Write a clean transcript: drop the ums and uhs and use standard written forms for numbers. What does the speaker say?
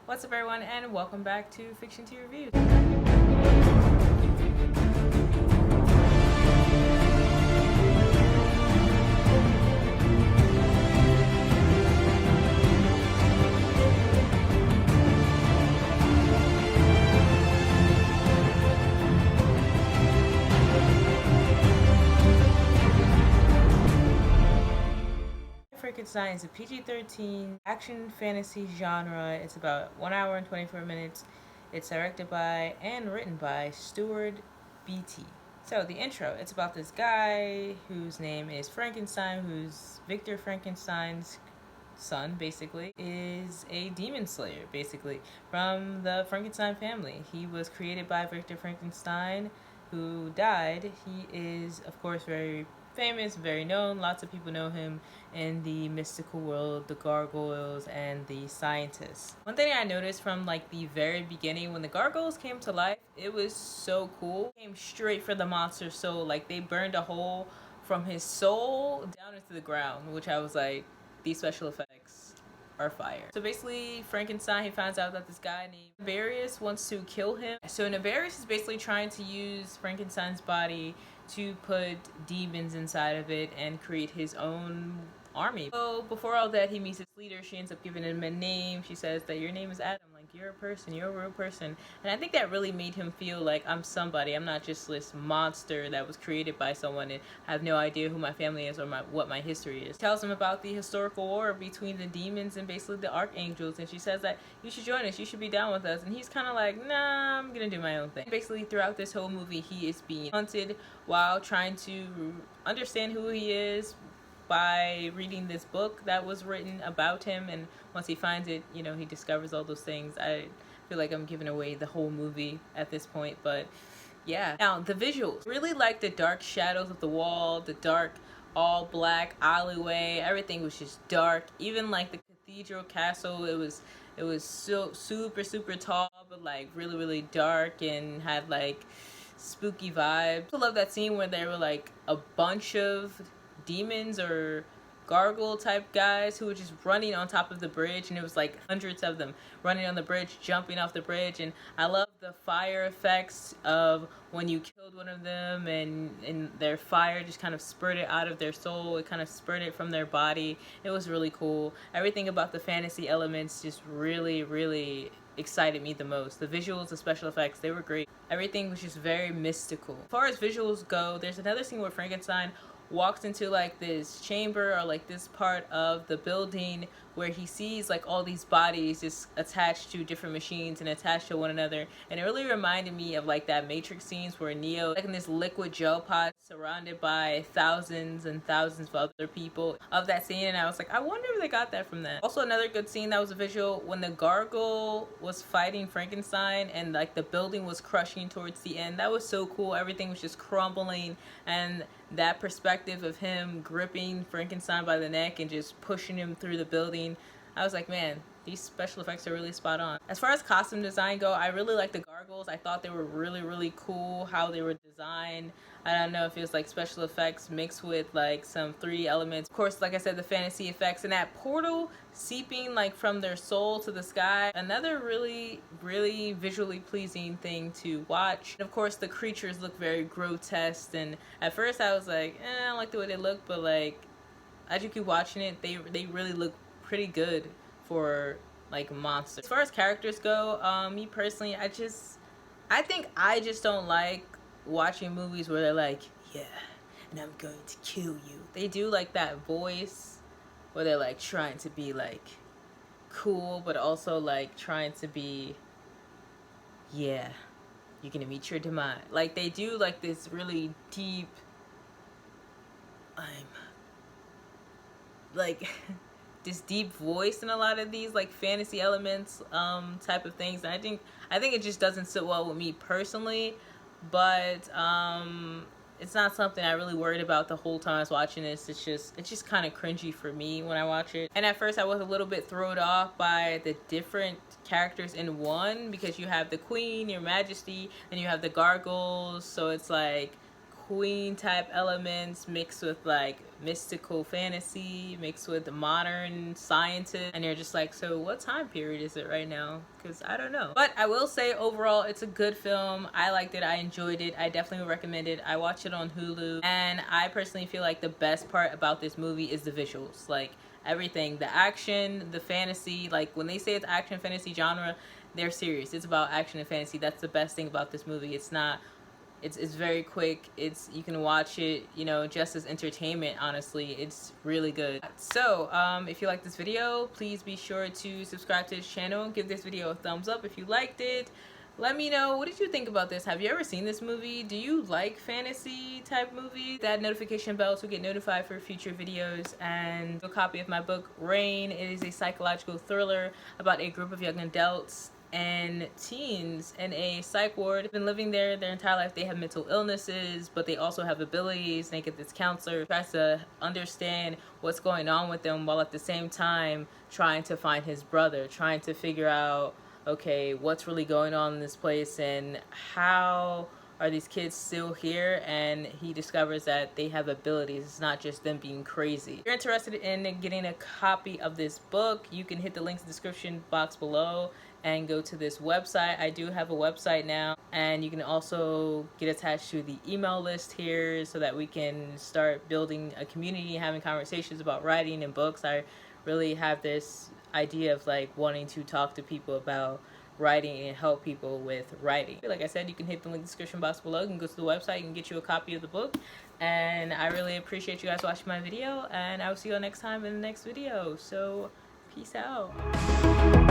What's up, everyone, and welcome back to Fiction Tea Reviews. Frankenstein is a PG-13 action fantasy genre. It's about 1 hour and 24 minutes. It's directed by and written by Stuart Beattie. So the intro, it's about this guy whose name is Frankenstein, who's Victor Frankenstein's son, basically, is a demon slayer, basically, from the Frankenstein family. He was created by Victor Frankenstein, who died. He is, of course, very famous, very known. Lots of people know him in the mystical world, the gargoyles and the scientists. One thing I noticed from like the very beginning, when the gargoyles came to life, it was so cool. They came straight for the monster's soul. Like, they burned a hole from his soul down into the ground, which I was like, these special effects are fire. So basically, Frankenstein, he finds out that this guy named Naberius wants to kill him. So Naberius is basically trying to use Frankenstein's body to put demons inside of it and create his own army. So before all that, he meets his leader. She ends up giving him a name. She says that your name is Adam, like, you're a person, you're a real person. And I think that really made him feel like, I'm somebody. I'm not just this monster that was created by someone and I have no idea who my family is or what my history is. She tells him about the historical war between the demons and basically the archangels, and she says that you should join us, you should be down with us. And he's kind of like, nah, I'm gonna do my own thing. Basically, throughout this whole movie, he is being hunted while trying to understand who he is by reading this book that was written about him. And once he finds it, you know, he discovers all those things. I feel like I'm giving away the whole movie at this point, but yeah. Now, the visuals. Really like the dark shadows of the wall, the dark all black alleyway. Everything was just dark. Even like the cathedral castle, it was so super tall, but like really dark and had like spooky vibes. I love that scene where there were like a bunch of demons or gargoyle type guys who were just running on top of the bridge, and it was like hundreds of them running on the bridge, jumping off the bridge. And I love the fire effects of when you killed one of them and their fire just kind of spurted out of their soul. It kind of spurted from their body. It was really cool. Everything about the fantasy elements just really excited me the most. The visuals, the special effects, they were great. Everything was just very mystical. As far as visuals go, there's another scene where Frankenstein walks into like this chamber or like this part of the building where he sees like all these bodies just attached to different machines and attached to one another. And it really reminded me of like that Matrix scenes where Neo, like in this liquid gel pod surrounded by thousands and thousands of other people of that scene. And I was like, I wonder if they got that from that. Also, another good scene that was a visual, when the gargoyle was fighting Frankenstein and like the building was crushing towards the end. That was so cool. Everything was just crumbling, and that perspective of him gripping Frankenstein by the neck and just pushing him through the building, I was like, man, these special effects are really spot on. As far as costume design go, I really like the gargoyles. I thought they were really cool how they were designed. I don't know if it was like special effects mixed with like some 3D elements. Of course, like I said, the fantasy effects and that portal seeping like from their soul to the sky. Another really visually pleasing thing to watch. And of course, the creatures look very grotesque, and at first I was like, I don't like the way they look, but like as you keep watching it, they really look pretty good for like monsters. As far as characters go, me personally, I think I just don't like watching movies where they're like, yeah, and I'm going to kill you. They do like that voice where they're like trying to be like cool, but also like trying to be, yeah, you're gonna meet your demise. Like, they do like this really deep, I'm like this deep voice in a lot of these like fantasy elements type of things. And I think it just doesn't sit well with me personally, but it's not something I really worried about the whole time I was watching this. It's just kind of cringy for me when I watch it. And at first I was a little bit thrown off by the different characters in one, because you have the Queen, Your Majesty, and you have the gargoyles. So it's like queen type elements mixed with like mystical fantasy mixed with modern scientists, and you're just like, so what time period is it right now? Because I don't know. But I will say overall it's a good film. I liked it, I enjoyed it, I definitely recommend it. I watched it on Hulu, and I personally feel like the best part about this movie is the visuals. Like everything, the action, the fantasy. Like when they say it's action fantasy genre, they're serious. It's about action and fantasy. That's the best thing about this movie. It's not, it's very quick. You can watch it, you know, just as entertainment. Honestly, it's really good. So if you like this video, please be sure to subscribe to this channel and give this video a thumbs up if you liked it. Let me know, what did you think about this? Have you ever seen this movie? Do you like fantasy type movies? That notification bell to get notified for future videos, and a copy of my book Rain. It is a psychological thriller about a group of young adults and teens in a psych ward. They've been living there their entire life. They have mental illnesses, but they also have abilities. They get this counselor who tries to understand what's going on with them, while at the same time trying to find his brother, trying to figure out, okay, what's really going on in this place and how are these kids still here? And he discovers that they have abilities. It's not just them being crazy. If you're interested in getting a copy of this book, you can hit the links in the description box below and go to this website. I do have a website now, and you can also get attached to the email list here so that we can start building a community, having conversations about writing and books. I really have this idea of like wanting to talk to people about writing and help people with writing. Like I said, you can hit the link in the description box below. You can go to the website, you can get you a copy of the book. And I really appreciate you guys watching my video, and I will see you all next time in the next video. So peace out.